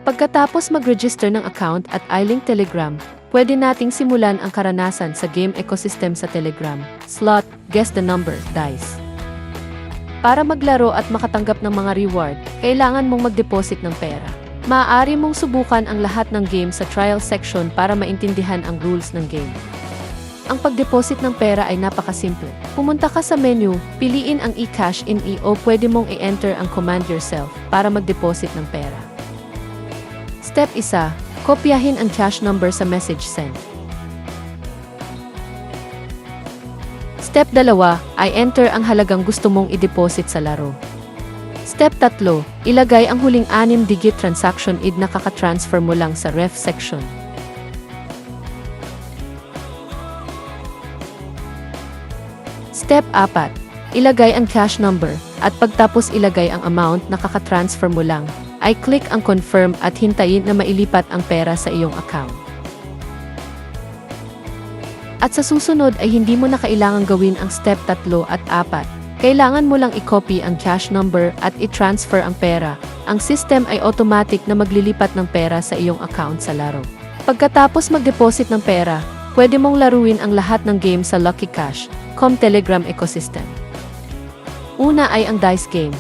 Pagkatapos mag-register ng account at iLink Telegram, pwede nating simulan ang karanasan sa game ecosystem sa Telegram, slot, guess the number, dice. Para maglaro at makatanggap ng mga reward, kailangan mong mag-deposit ng pera. Maaari mong subukan ang lahat ng game sa trial section para maintindihan ang rules ng game. Ang pag-deposit ng pera ay napakasimple. Pumunta ka sa menu, piliin ang eCash in o pwede mong i-enter ang command yourself para mag-deposit ng pera. Step 1. Kopyahin ang cash number sa message sent. Step 2. I-enter ang halagang gusto mong i-deposit sa laro. Step 3. Ilagay ang huling 6-digit transaction ID na kaka-transfer mo lang sa ref section. Step 4. Ilagay ang cash number at pagtapos ilagay ang amount na kaka-transfer mo lang, ay click ang confirm at hintayin na mailipat ang pera sa iyong account. At sa susunod ay hindi mo na kailangang gawin ang step 3 at 4. Kailangan mo lang i-copy ang cash number at i-transfer ang pera. Ang system ay automatic na maglilipat ng pera sa iyong account sa laro. Pagkatapos mag-deposit ng pera, pwede mong laruin ang lahat ng game sa Lucky Cash.com Telegram ecosystem. Una ay ang dice game.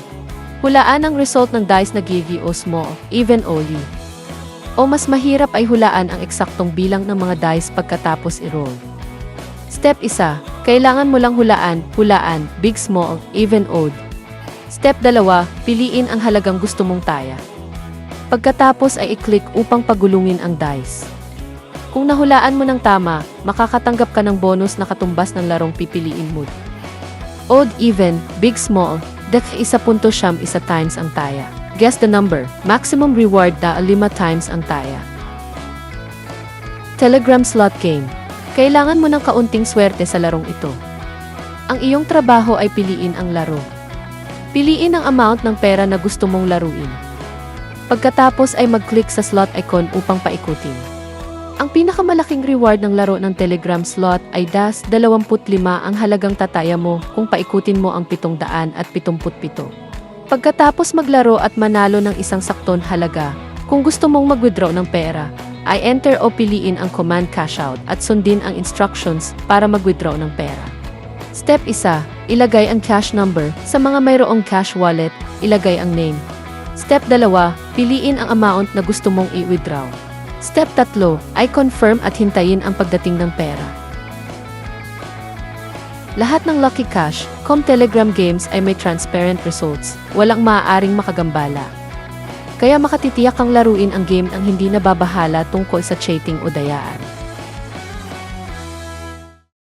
Hulaan ang result ng dice na gigi o small, even o li. O mas mahirap ay hulaan ang eksaktong bilang ng mga dice pagkatapos i-roll. Step 1. Kailangan mo lang hulaan, big, small, even, odd. Step 2. Piliin ang halagang gusto mong taya. Pagkatapos ay i-click upang pagulungin ang dice. Kung nahulaan mo ng tama, makakatanggap ka ng bonus na katumbas ng larong pipiliin mo. Odd, even, big, small, (1.1 times ang taya. Guess the number. Maximum reward 5 times ang taya. Telegram slot game. Kailangan mo ng kaunting swerte sa larong ito. Ang iyong trabaho ay piliin ang laro. Piliin ang amount ng pera na gusto mong laruin. Pagkatapos ay mag-click sa slot icon upang paikutin. Ang pinakamalaking reward ng laro ng Telegram slot ay $25 ang halagang tataya mo kung paikutin mo ang 777. Pagkatapos maglaro at manalo ng isang sakton halaga, kung gusto mong mag-withdraw ng pera, ay enter o piliin ang command cash out at sundin ang instructions para mag-withdraw ng pera. Step 1. Ilagay ang cash number. Sa mga mayroong cash wallet, ilagay ang name. Step 2. Piliin ang amount na gusto mong i-withdraw. Step 3. Ay confirm at hintayin ang pagdating ng pera. Lahat ng Lucky Cash.com Telegram games ay may transparent results. Walang maaaring makagambala. Kaya makatitiyak kang laruin ang game ang hindi nababahala tungkol sa cheating o dayaan.